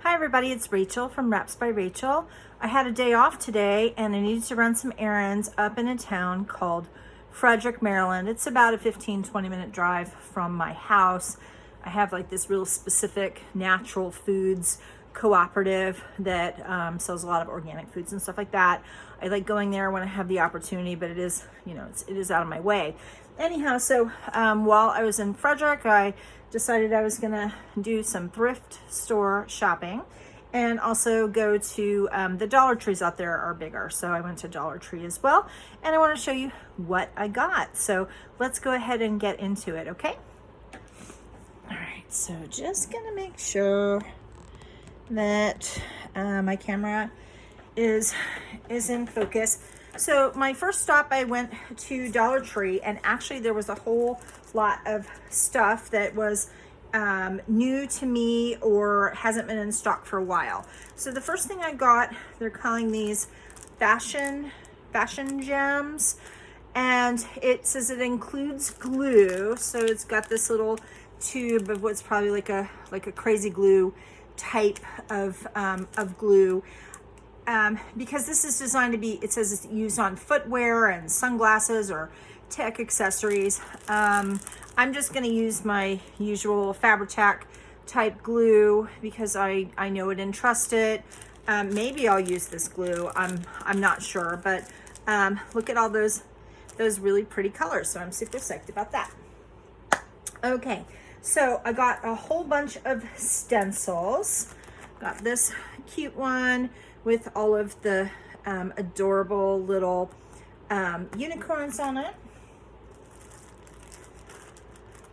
Hi everybody, it's Rachel from Wraps by Rachel. I had a day off today and I needed to run some errands up in a town called Frederick, Maryland. It's about a 15-20 minute drive from my house. I have like this real specific natural foods cooperative that sells a lot of organic foods and stuff like that. I like going there when I have the opportunity, but it is, it is out of my way. Anyhow, so while I was in Frederick, I decided I was gonna do some thrift store shopping and also go to the Dollar Trees out there are bigger. So I went to Dollar Tree as well, and I want to show you what I got. So let's go ahead and get into it, okay? All right, so just gonna make sure that my camera is in focus. So my first stop, I went to Dollar Tree, and actually there was a whole lot of stuff that was new to me or hasn't been in stock for a while. So the first thing I got, they're calling these fashion gems, and it says it includes glue. So it's got this little tube of what's probably like a crazy glue type of glue. Because this is designed to be, it says it's used on footwear and sunglasses or tech accessories. I'm just going to use my usual Fabri-Tac type glue because I know it and trust it. Maybe I'll use this glue. I'm not sure, but look at all those really pretty colors. So I'm super psyched about that. Okay, so I got a whole bunch of stencils. Got this cute one with all of the adorable little unicorns on it.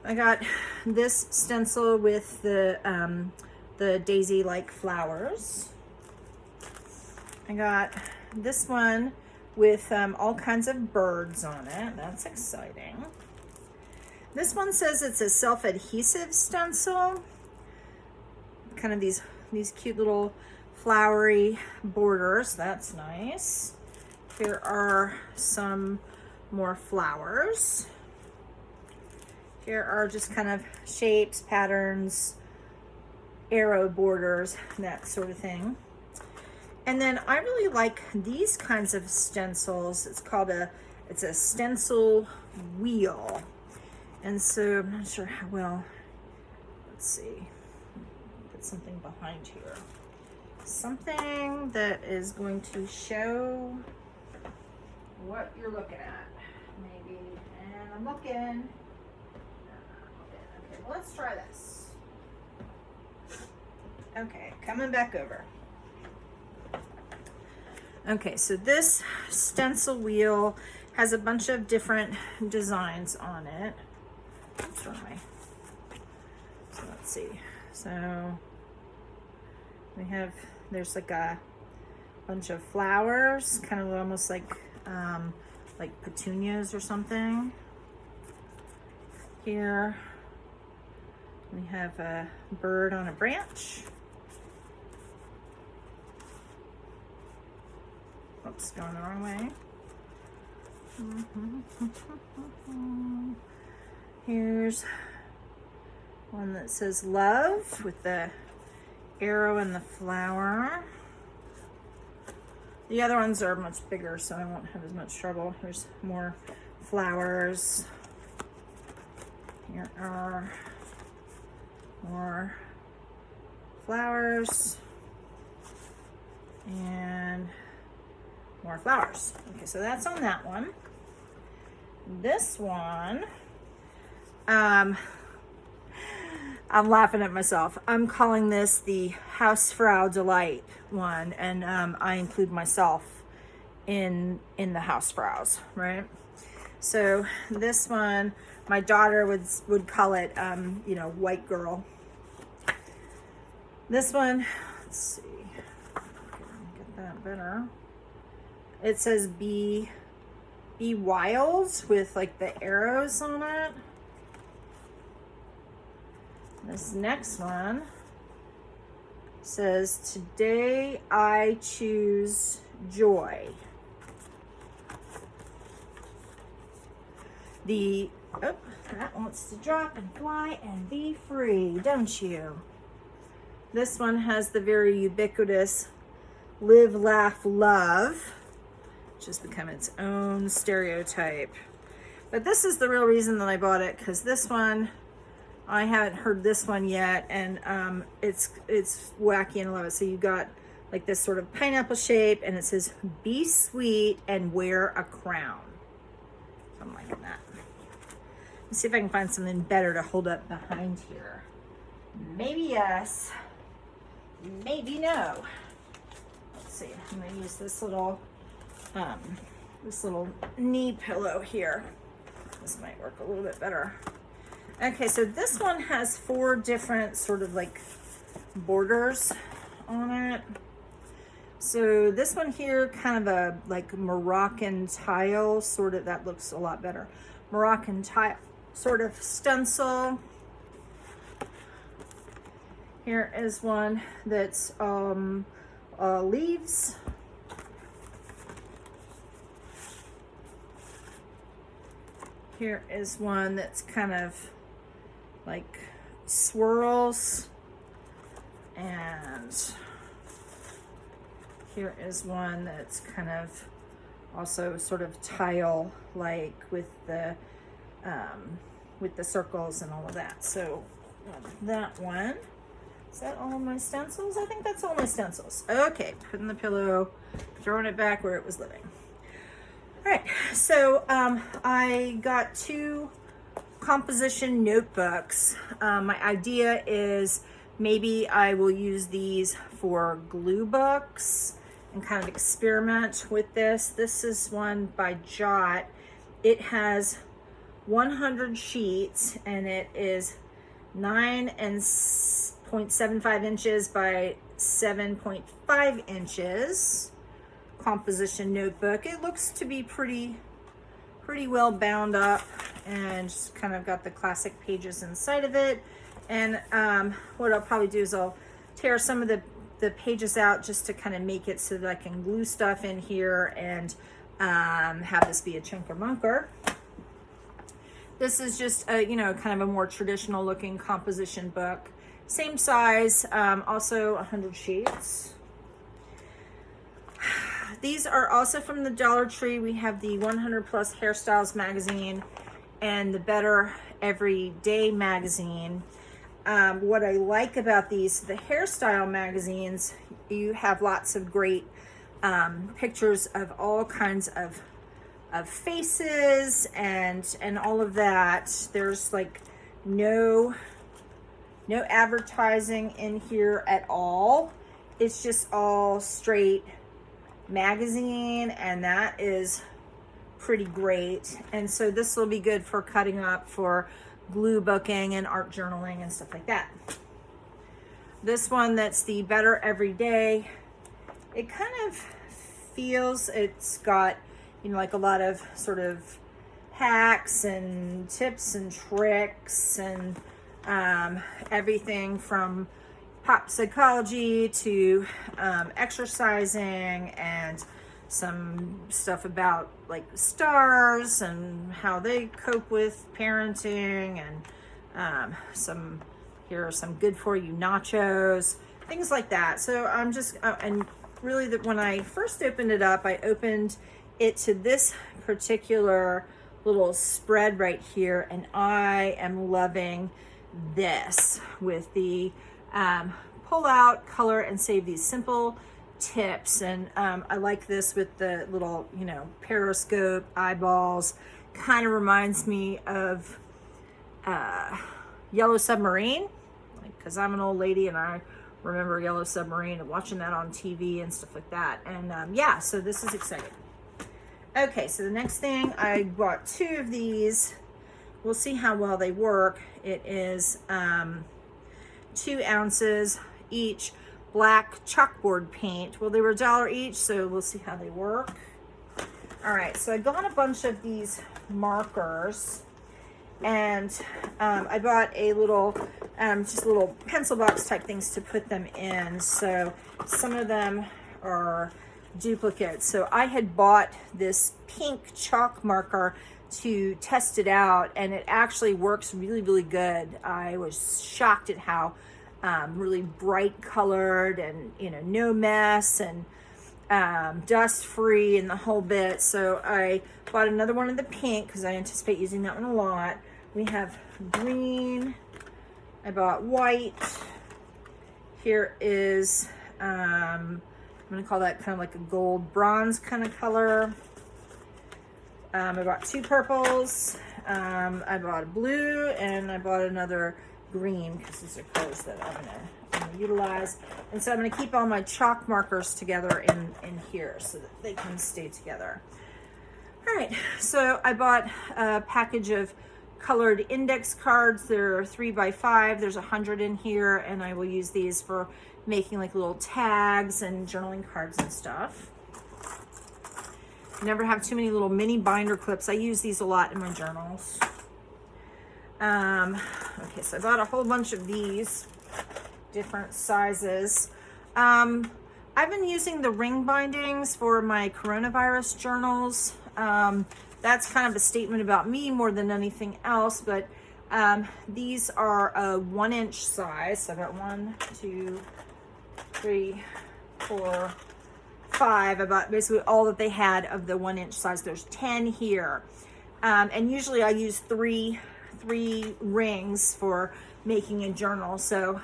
I got this stencil with the daisy-like flowers. I got this one with all kinds of birds on it. That's exciting. This one says it's a self-adhesive stencil. Kind of these cute little flowery borders. That's nice. Here are some more flowers. Here are just kind of shapes, patterns, arrow borders, that sort of thing. And then I really like these kinds of stencils. It's a stencil wheel. And so I'm not sure how well, let's see, put something behind here. Something that is going to show what you're looking at, maybe. And I'm looking. Okay, well, let's try this. Okay, coming back over. Okay, so this stencil wheel has a bunch of different designs on it. That's right. So let's see. So we have, there's like a bunch of flowers, kind of almost like petunias or something. Here we have a bird on a branch. Oops, going the wrong way. Here's one that says love with the arrow and the flower. The other ones are much bigger, so I won't have as much trouble. Here's more flowers. Here are more flowers and more flowers. Okay, so that's on that one. This one, I'm laughing at myself. I'm calling this the Hausfrau Delight one, and I include myself in the Hausfraus, right? So this one, my daughter would call it, white girl. This one, let's see, get that better. It says be wild with like the arrows on it. This next one says, today I choose joy. That wants to drop and fly and be free, don't you? This one has the very ubiquitous Live, Laugh, Love, which has become its own stereotype. But this is the real reason that I bought it, because this one, I haven't heard this one yet, and it's wacky and I love it. So you got like this sort of pineapple shape, and it says, "Be sweet and wear a crown." So I'm liking that. Let's see if I can find something better to hold up behind here. Maybe yes, maybe no. Let's see, I'm gonna use this little knee pillow here. This might work a little bit better. Okay, so this one has 4 different sort of like borders on it. So this one here, kind of a like Moroccan tile, sort of, that looks a lot better. Moroccan tile, sort of stencil. Here is one that's leaves. Here is one that's kind of like swirls, and here is one that's kind of also sort of tile like with the circles and all of that. So that one, is that all of my stencils? I think that's all my stencils. Okay, putting the pillow, throwing it back where it was living. All right, so I got 2 composition notebooks. My idea is maybe I will use these for glue books and kind of experiment with this. This is one by Jot. It has 100 sheets, and it is 9.75 inches by 7.5 inches composition notebook. It looks to be pretty well bound up, and just kind of got the classic pages inside of it. And what I'll probably do is I'll tear some of the pages out just to kind of make it so that I can glue stuff in here and have this be a chunker bunker. This is just a, kind of a more traditional looking composition book. Same size, also 100 sheets. These are also from the Dollar Tree. We have the 100 Plus Hairstyles Magazine and the Better Everyday Magazine. What I like about these, the hairstyle magazines, you have lots of great pictures of all kinds of faces and all of that. There's like no advertising in here at all. It's just all straight magazine, and that is pretty great. And so this will be good for cutting up for glue booking and art journaling and stuff like that. This one, that's the Better Everyday, it kind of feels, it's got like a lot of sort of hacks and tips and tricks and everything from pop psychology to exercising, and some stuff about like stars and how they cope with parenting, and here are some good for you nachos, things like that. So I'm just and really when I first opened it up, I opened it to this particular little spread right here, and I am loving this with the pull out, color, and save these simple tips. And I like this with the little periscope eyeballs. Kind of reminds me of Yellow Submarine, because I'm an old lady and I remember Yellow Submarine and watching that on TV and stuff like that. And yeah, so this is exciting. Okay, so the next thing, I bought 2 of these. We'll see how well they work. It is 2 ounces each black chalkboard paint. Well, they were $1 each, so we'll see how they work. All right, so I got a bunch of these markers, and I bought a little, just little pencil box type things to put them in. So some of them are duplicates. So I had bought this pink chalk marker to test it out, and it actually works really, really good. I was shocked at how really bright colored and, you know, no mess and dust free and the whole bit. So I bought another one of the pink because I anticipate using that one a lot. We have green. I bought white. Here is, I'm gonna call that kind of like a gold bronze kind of color. I bought two purples. I bought a blue and I bought another green because these are colors that I'm gonna utilize. And so I'm gonna keep all my chalk markers together in here so that they can stay together. All right, so I bought a package of colored index cards. They're 3x5. There's 100 in here, and I will use these for making like little tags and journaling cards and stuff. Never have too many little mini binder clips. I use these a lot in my journals. Okay, so I bought a whole bunch of these different sizes. I've been using the ring bindings for my coronavirus journals. That's kind of a statement about me more than anything else, but these are a 1-inch size. So I got 1, 2, 3, 4, 5. I bought basically all that they had of the 1-inch size. There's 10 here. And usually I use three rings for making a journal. So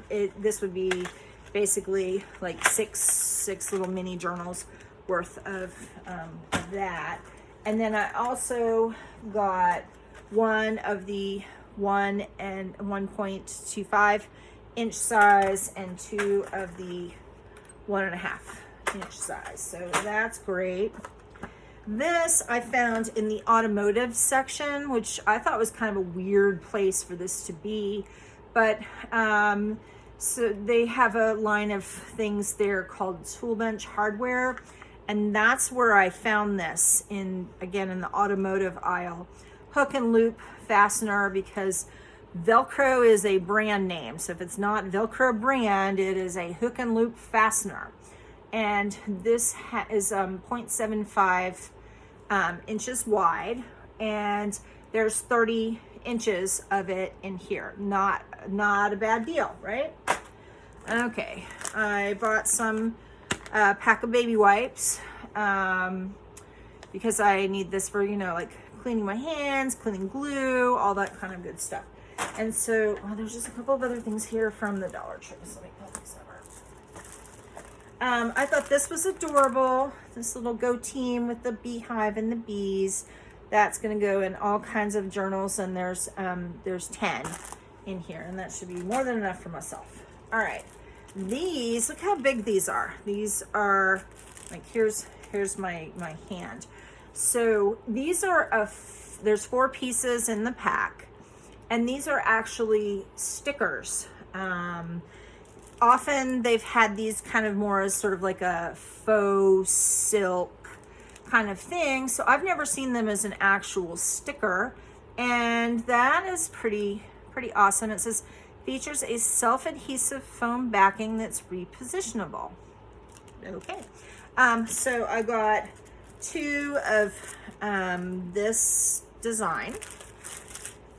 this would be basically like six little mini journals worth of that. And then I also got one of the 1 and 1.25 inch size and 2 of the 1.5 inch size. So that's great. This I found in the automotive section, which I thought was kind of a weird place for this to be, but so they have a line of things there called Tool Bench Hardware, and that's where I found this again in the automotive aisle. Hook and loop fastener, because Velcro is a brand name. So if it's not Velcro brand, it is a hook and loop fastener. And this is 0.75 inches wide, and there's 30 inches of it in here. Not a bad deal, right? Okay, I bought some pack of baby wipes because I need this for, you know, like cleaning my hands, cleaning glue, all that kind of good stuff. And so there's just a couple of other things here from the Dollar Tree. So let me pull these over. I thought this was adorable. This little Go Team with the beehive and the bees. That's going to go in all kinds of journals, and there's 10 in here, and that should be more than enough for myself. All right, these, look how big these are. These are like, here's my hand. So these are there's 4 pieces in the pack, and these are actually stickers. Often they've had these kind of more as sort of like a faux silk kind of thing. So I've never seen them as an actual sticker, and that is pretty awesome. It says features a self-adhesive foam backing that's repositionable. Okay, so I got 2 of this design,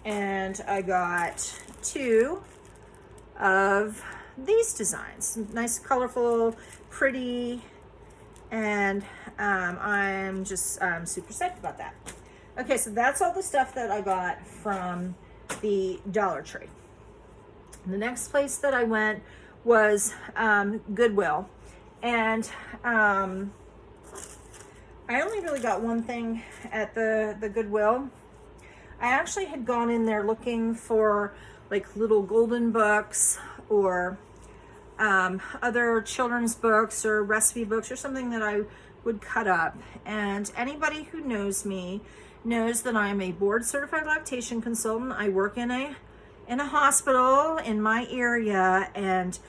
and I got 2 of these designs. Nice, colorful, pretty, and I'm just super psyched about that. Okay, so that's all the stuff that I got from the Dollar Tree. The next place that I went was Goodwill, and I only really got one thing at the Goodwill. I actually had gone in there looking for like little golden books or other children's books or recipe books or something that I would cut up. And anybody who knows me knows that I'm a board certified lactation consultant. I work in a hospital in my area, and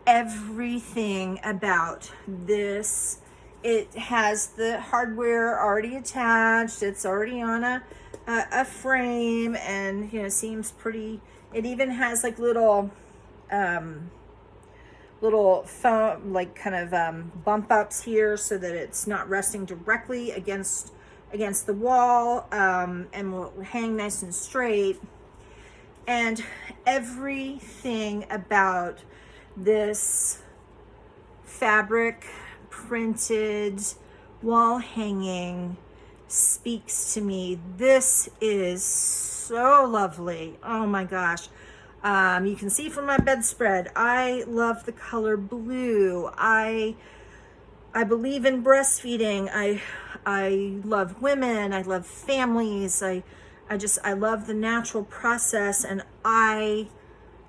everything about this, it has the hardware already attached. It's already on a frame, and you know, seems pretty. It even has like little foam, like kind of bump ups here, so that it's not resting directly against the wall, and will hang nice and straight. And everything about this fabric printed wall hanging speaks to me. This is so lovely. Oh my gosh. You can see from my bedspread, I love the color blue. I believe in breastfeeding. I love women. I love families. I love the natural process, and I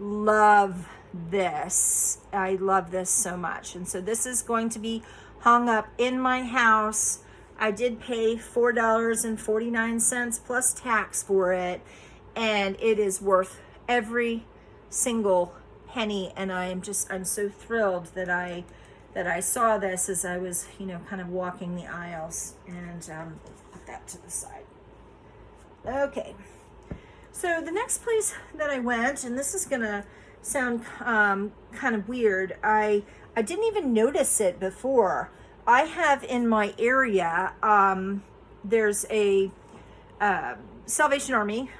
love this. I love this so much. And so this is going to be hung up in my house. I did pay $4.49 plus tax for it, and it is worth every single penny. And I'm so thrilled that I saw this as I was, kind of walking the aisles. And put that to the side. Okay, so the next place that I went, and this is gonna sound kind of weird, I didn't even notice it before. I have in my area, there's a Salvation Army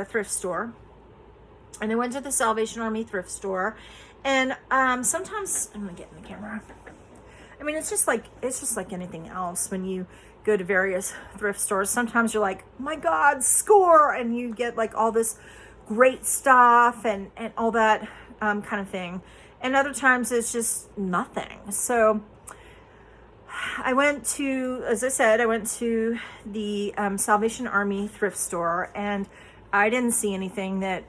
thrift store, and I went to the Salvation Army thrift store, and sometimes, I'm gonna get in the camera. I mean, it's just like anything else. When you go to various thrift stores, sometimes you're like, my God, score, and you get like all this great stuff and all that kind of thing. And other times it's just nothing. So I went to, as I said, the Salvation Army thrift store, and I didn't see anything that,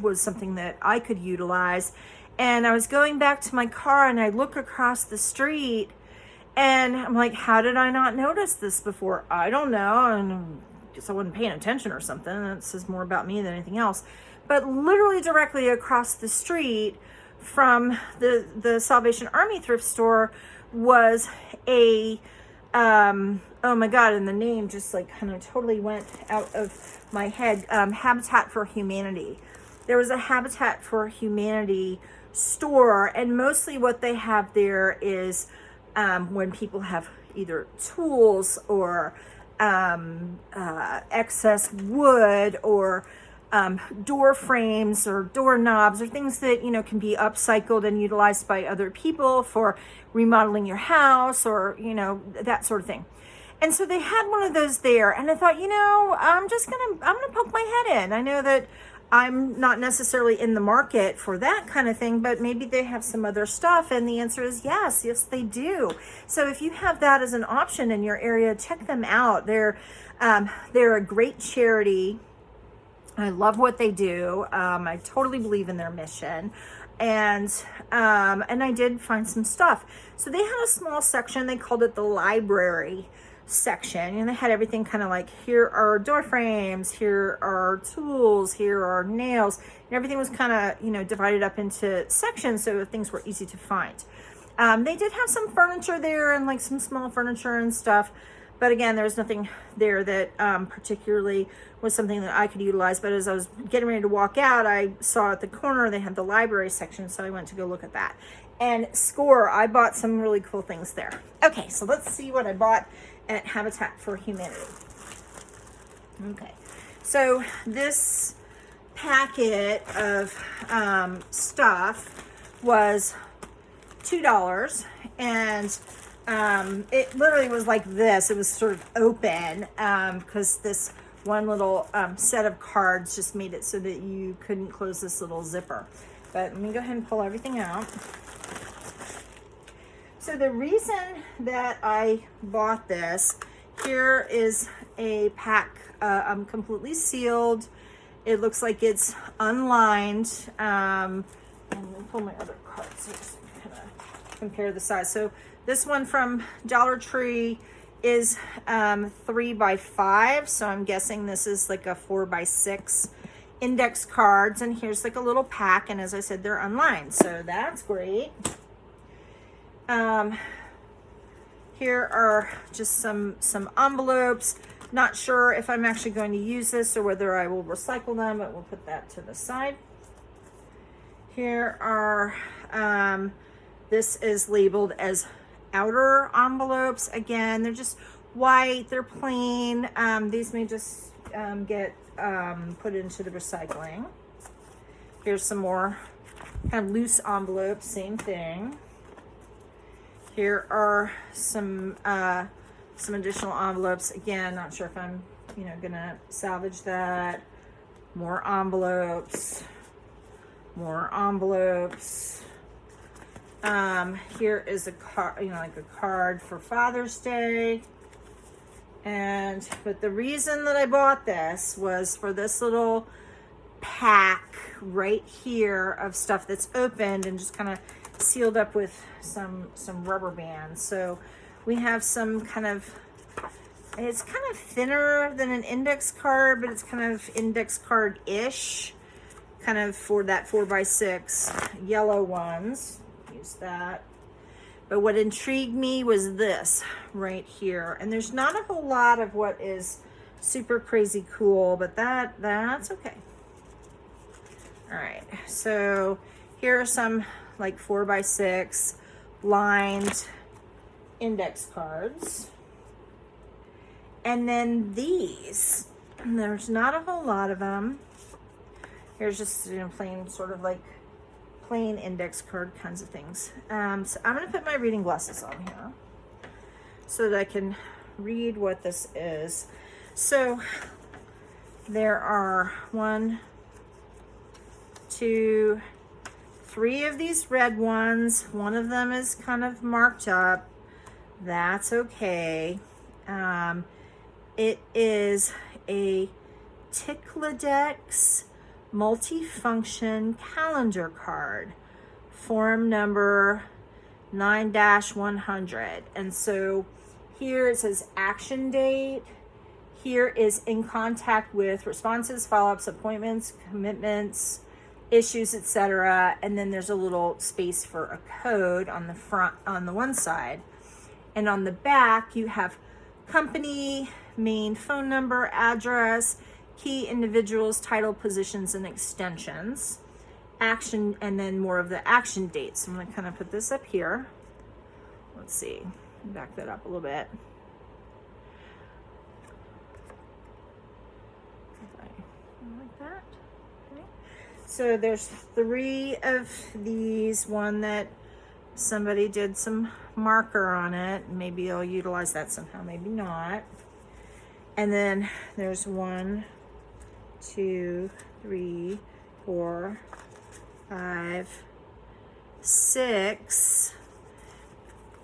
was something that I could utilize. And I was going back to my car, and I look across the street, and I'm like, how did I not notice this before? I don't know. And I guess I wasn't paying attention or something. That says more about me than anything else. But literally directly across the street from the Salvation Army thrift store was a, oh my God, and the name just like kind of totally went out of my head, Habitat for Humanity. There was a Habitat for Humanity store, and mostly what they have there is when people have either tools or excess wood or door frames or doorknobs or things that can be upcycled and utilized by other people for remodeling your house or that sort of thing. And so they had one of those there, and I thought, I'm gonna poke my head in. I know that I'm not necessarily in the market for that kind of thing, but maybe they have some other stuff. And the answer is yes, they do. So if you have that as an option in your area, check them out. They're a great charity. I love what they do. I totally believe in their mission. And I did find some stuff. So they had a small section. They called it the library section, and they had everything kind of like, here are door frames, here are tools, here are nails, and everything was kind of divided up into sections so things were easy to find. They did have some furniture there and like some small furniture and stuff, but again, there was nothing there that particularly was something that I could utilize. But as I was getting ready to walk out, I saw at the corner they had the library section, so I went to go look at that. And score, I bought some really cool things there. Okay, so let's see what I bought at Habitat for Humanity. Okay, so this packet of stuff was $2, and it literally was like this. It was sort of open because this one little set of cards just made it so that you couldn't close this little zipper. But let me go ahead and pull everything out. So the reason that I bought this, here is a pack, completely sealed. It looks like it's unlined. Let me pull my other cards here so you can kind of compare the size. So this one from Dollar Tree is 3x5. So I'm guessing this is like a 4x6 index cards. And here's like a little pack. And as I said, they're unlined. So that's great. Here are just some envelopes. Not sure if I'm actually going to use this or whether I will recycle them, but we'll put that to the side. Here are, this is labeled as outer envelopes. Again, they're just white, they're plain. These may just get put into the recycling. Here's some more kind of loose envelopes, same thing. Here are some additional envelopes. Again, not sure if I'm, gonna salvage that. More envelopes. More envelopes. Here is a card, like a card for Father's Day. But the reason that I bought this was for this little pack right here of stuff that's opened and just kind of sealed up with some rubber bands. So we have some it's kind of thinner than an index card, but it's kind of index card-ish, kind of for that 4x6 yellow ones. Use that. But what intrigued me was this right here. And there's not a whole lot of what is super crazy cool, but that's okay. All right, so here are some like 4x6 lined index cards. And then these, there's not a whole lot of them. Here's just, plain, sort of like plain index card kinds of things. So I'm gonna put my reading glasses on here so that I can read what this is. So there are 1, 2, 3 of these red ones. One of them is kind of marked up. That's okay. It is a Tickladex multifunction calendar card, form number 9-100. And so here it says action date. Here is in contact with responses, follow-ups, appointments, commitments, issues, etc. And then there's a little space for a code on the front, on the one side. And on the back, you have company, main phone number, address, key individuals, title, positions, and extensions. Action, and then more of the action dates. I'm going to kind of put this up here. Let's see. Back that up a little bit. Like that. Okay. So there's 3 of these. One that somebody did some marker on it. Maybe I'll utilize that somehow, maybe not. And then there's 1, 2, 3, 4, 5, 6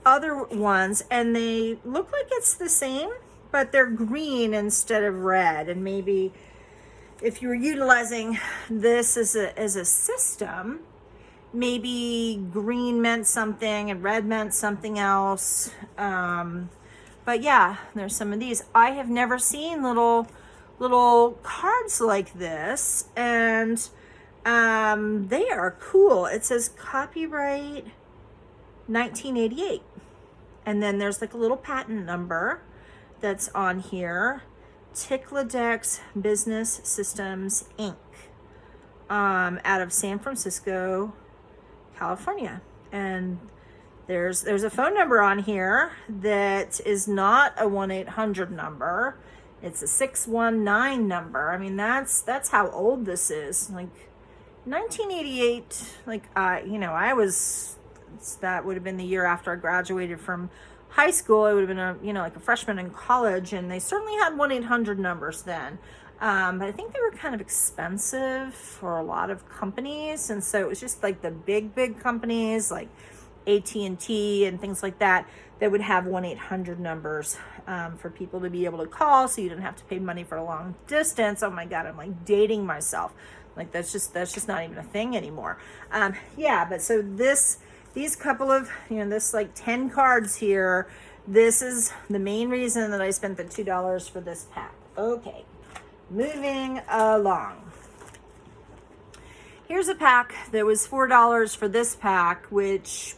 other ones, and they look like it's the same, but they're green instead of red. And maybe if you were utilizing this as a system, maybe green meant something and red meant something else. But yeah, there's some of these. I have never seen little cards like this, and they are cool. It says copyright 1988, and then there's like a little patent number that's on here. Tickladex Business Systems Inc. Out of San Francisco, California. And there's a phone number on here that is not a 1-800 number. It's a 619 number. I mean, that's how old this is. Like 1988, like I was, that would have been the year after I graduated from high school. I would have been like a freshman in college, and they certainly had 1-800 numbers then. But I think they were kind of expensive for a lot of companies. And so it was just like the big companies like AT&T and things like that would have 1-800 numbers for people to be able to call, so you didn't have to pay money for a long distance. Oh my God, I'm like dating myself. Like that's just not even a thing anymore. Yeah, but so these couple of, this like 10 cards here, this is the main reason that I spent the $2 for this pack. Okay. Moving along. Here's a pack that was $4 for this pack, which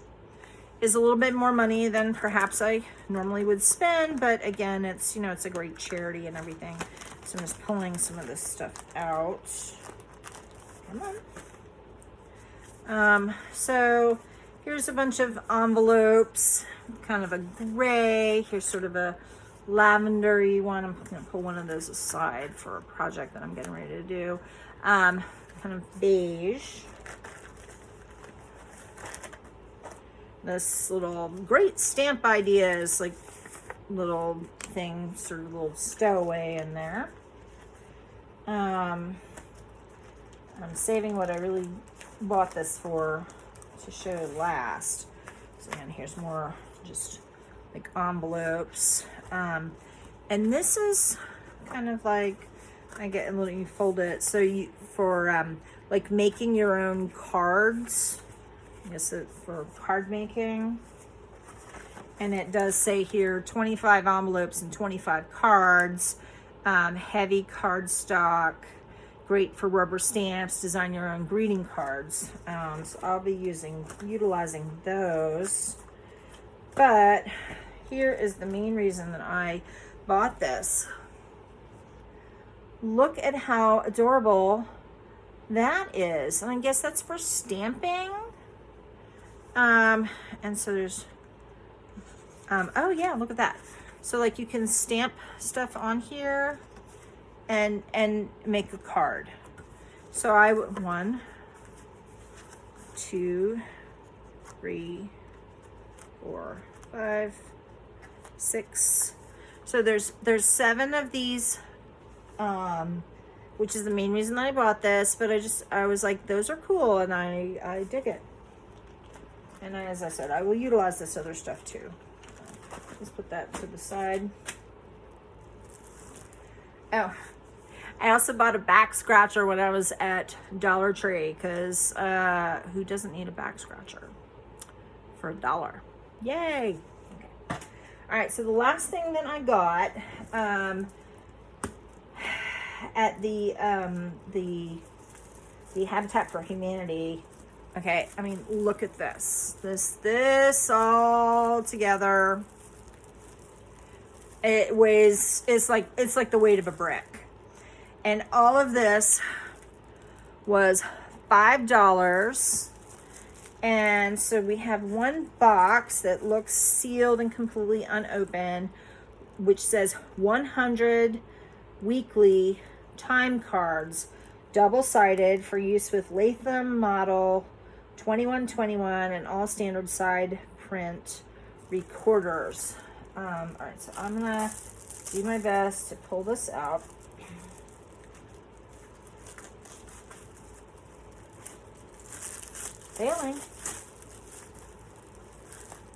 is a little bit more money than perhaps I normally would spend, but again, it's, it's a great charity and everything. So I'm just pulling some of this stuff out. Come on. So here's a bunch of envelopes, kind of a gray. Here's sort of a lavendery one. I'm going to pull one of those aside for a project that I'm getting ready to do. Kind of beige. This little great stamp ideas, like little thing, sort of little stowaway in there. I'm saving what I really bought this for to show last. So again, here's more just like envelopes. And this is kind of like, I get a little, you fold it so you for like making your own cards. I guess for card making. And it does say here 25 envelopes and 25 cards. Heavy cardstock, great for rubber stamps, design your own greeting cards. So I'll be utilizing those. But here is the main reason that I bought this. Look at how adorable that is. And I guess that's for stamping. And so there's, oh yeah, look at that. So like you can stamp stuff on here and make a card. So I would 1, 2, 3, 4, 5, 6. So there's 7 of these, which is the main reason that I bought this, but I was like, those are cool, and I dig it. And as I said, I will utilize this other stuff too. Let's put that to the side. Oh, I also bought a back scratcher when I was at Dollar Tree, because who doesn't need a back scratcher for $1? Yay! Okay. All right, so the last thing that I got at the Habitat for Humanity. Okay, I mean, look at this. This all together. It's like the weight of a brick. And all of this was $5. And so we have one box that looks sealed and completely unopened, which says 100 weekly time cards, double-sided, for use with Latham model 2121 and all standard side print recorders. All right, so I'm gonna do my best to pull this out. Failing.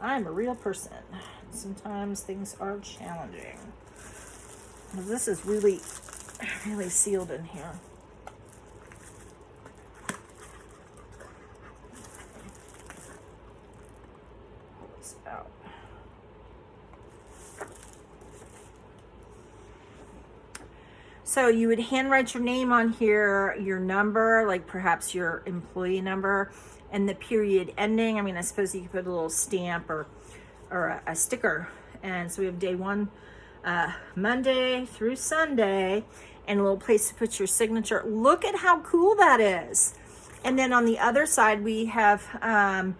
I'm a real person. Sometimes things are challenging. This is really, really sealed in here. Pull this out. So you would handwrite your name on here, your number, like perhaps your employee number, and the period ending. I mean, I suppose you could put a little stamp or a sticker. And so we have day 1, Monday through Sunday, and a little place to put your signature. Look at how cool that is. And then on the other side, we have, so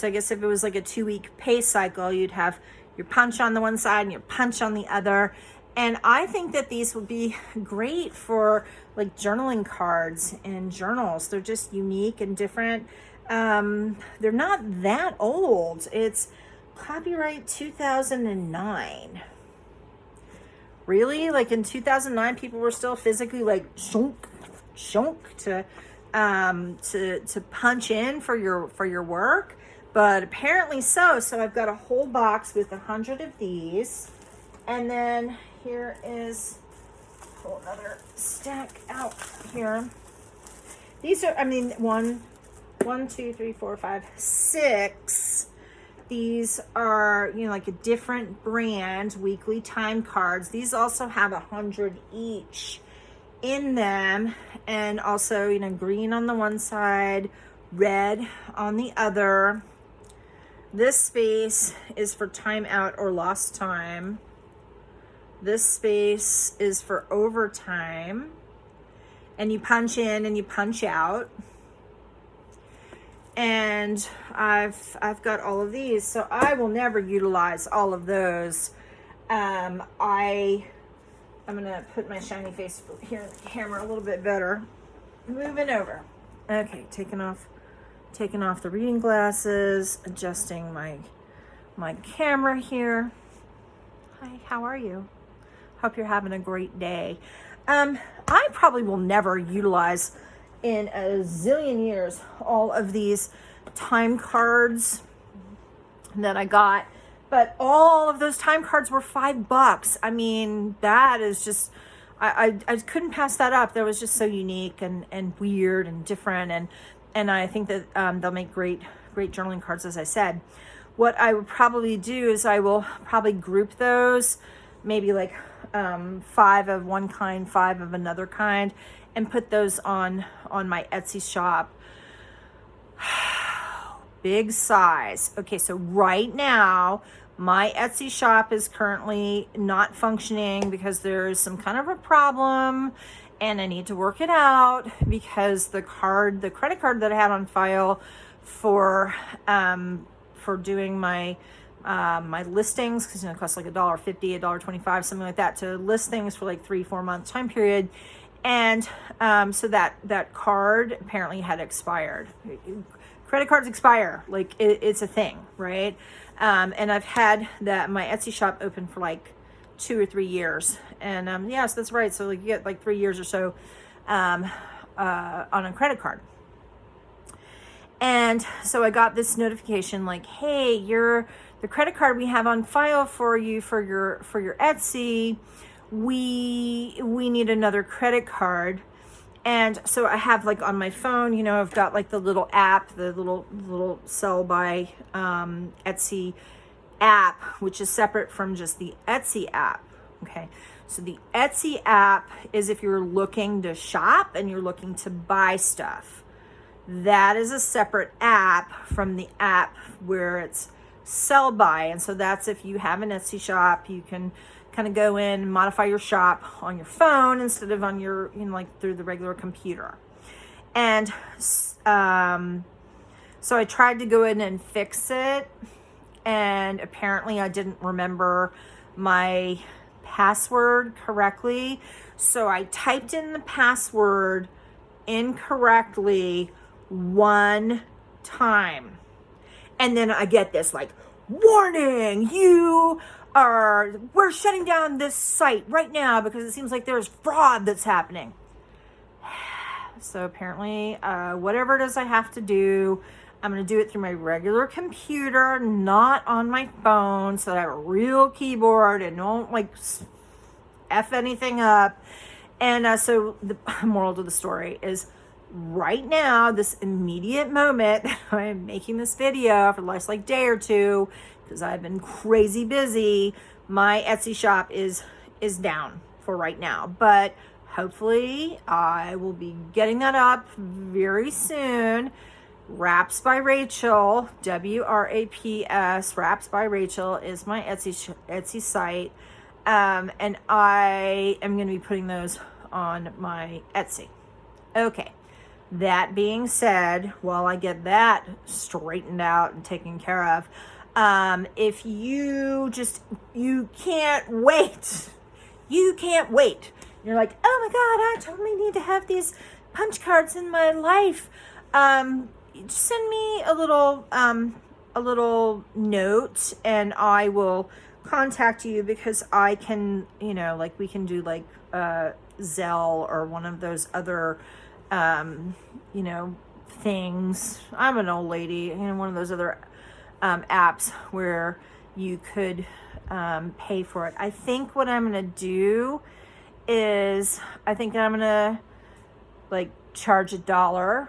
I guess if it was like a 2-week pay cycle, you'd have your punch on the one side and your punch on the other. And I think that these would be great for like journaling cards and journals. They're just unique and different. They're not that old. It's copyright 2009. Really? Like in 2009, people were still physically like shunk to punch in for your work, but apparently so. So I've got a whole box with 100 of these, and then here is pull another stack out here. These are, I mean, 1, 2, 3, 4, 5, 6. These are, like a different brand weekly time cards. These also have 100 each in them, and also, green on the one side, red on the other. This space is for time out or lost time. This space is for overtime, and you punch in and you punch out. And I've got all of these, so I will never utilize all of those. I'm gonna put my shiny face here in the camera a little bit better. Moving over. Okay, taking off the reading glasses, adjusting my camera here. Hi, how are you? Hope you're having a great day. I probably will never utilize in a zillion years all of these time cards that I got, but all of those time cards were $5. I mean, that is just, I couldn't pass that up. That was just so unique and weird and different, and I think that they'll make great journaling cards, as I said. What I would probably do is I will probably group those, maybe like 5 of one kind, 5 of another kind, and put those on my Etsy shop. Big size. Okay, so right now my Etsy shop is currently not functioning because there's some kind of a problem, and I need to work it out because the credit card that I had on file for doing my listings, because it costs like $1.50, $1.25, something like that, to list things for like 3-4 months time period. And so that card apparently had expired. Credit cards expire, like it's a thing, right? And I've had my Etsy shop open for like 2 or 3 years, and yes, that's right. So like you get like 3 years or so on a credit card. And so I got this notification like, hey, the credit card we have on file for you for your Etsy, we need another credit card. And so I have like on my phone, I've got like the little app, the little Sell by Etsy app, which is separate from just the Etsy app. Okay, so the Etsy app is if you're looking to shop and you're looking to buy stuff. That is a separate app from the app where it's Sell by. And so that's if you have an Etsy shop, you can kind of go in and modify your shop on your phone instead of on your, like through the regular computer. And so I tried to go in and fix it, and apparently I didn't remember my password correctly. So I typed in the password incorrectly one time. And then I get this like, warning, we're shutting down this site right now because it seems like there's fraud that's happening. So apparently, whatever it is I have to do, I'm going to do it through my regular computer, not on my phone, so that I have a real keyboard and don't like F anything up. And so the moral to the story is, right now, this immediate moment, I'm making this video for the last like day or two because I've been crazy busy. My Etsy shop is down for right now, but hopefully I will be getting that up very soon. Wraps by Rachel, WRAPS, Wraps by Rachel is my Etsy site, and I am going to be putting those on my Etsy. Okay. That being said, while I get that straightened out and taken care of, if you can't wait, you're like, oh my God, I totally need to have these punch cards in my life. Just send me a little note, and I will contact you, because I can, like we can do like Zelle or one of those other things. I'm an old lady, one of those other apps where you could pay for it. I think what I'm going to do is, I'm going to like charge $1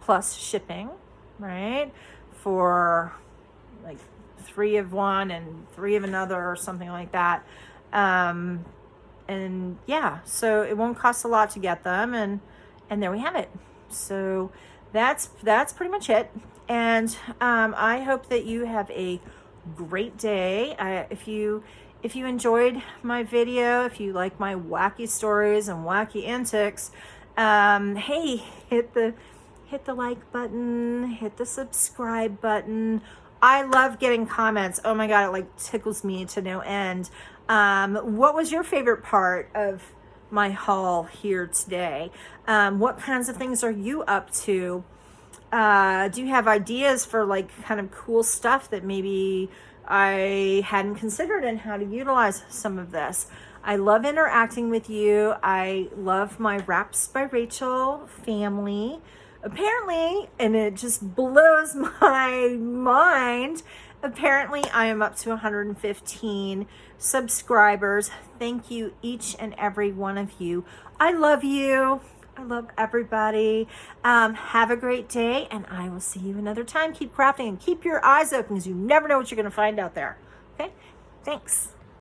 plus shipping, right? For like 3 of one and 3 of another or something like that. And yeah, so it won't cost a lot to get them, and there we have it. So that's pretty much it. And I hope that you have a great day. If you enjoyed my video, if you like my wacky stories and wacky antics, hey, hit the like button, hit the subscribe button, I love getting comments. Oh my God, it like tickles me to no end. What was your favorite part of my haul here today? What kinds of things are you up to? Do you have ideas for like kind of cool stuff that maybe I hadn't considered and how to utilize some of this? I love interacting with you. I love my Wraps by Rachel family. Apparently, and it just blows my mind, apparently I am up to 115 subscribers. Thank you, each and every one of you. I love you. I love everybody. Have a great day, and I will see you another time. Keep crafting and keep your eyes open because you never know what you're going to find out there. Okay? Thanks.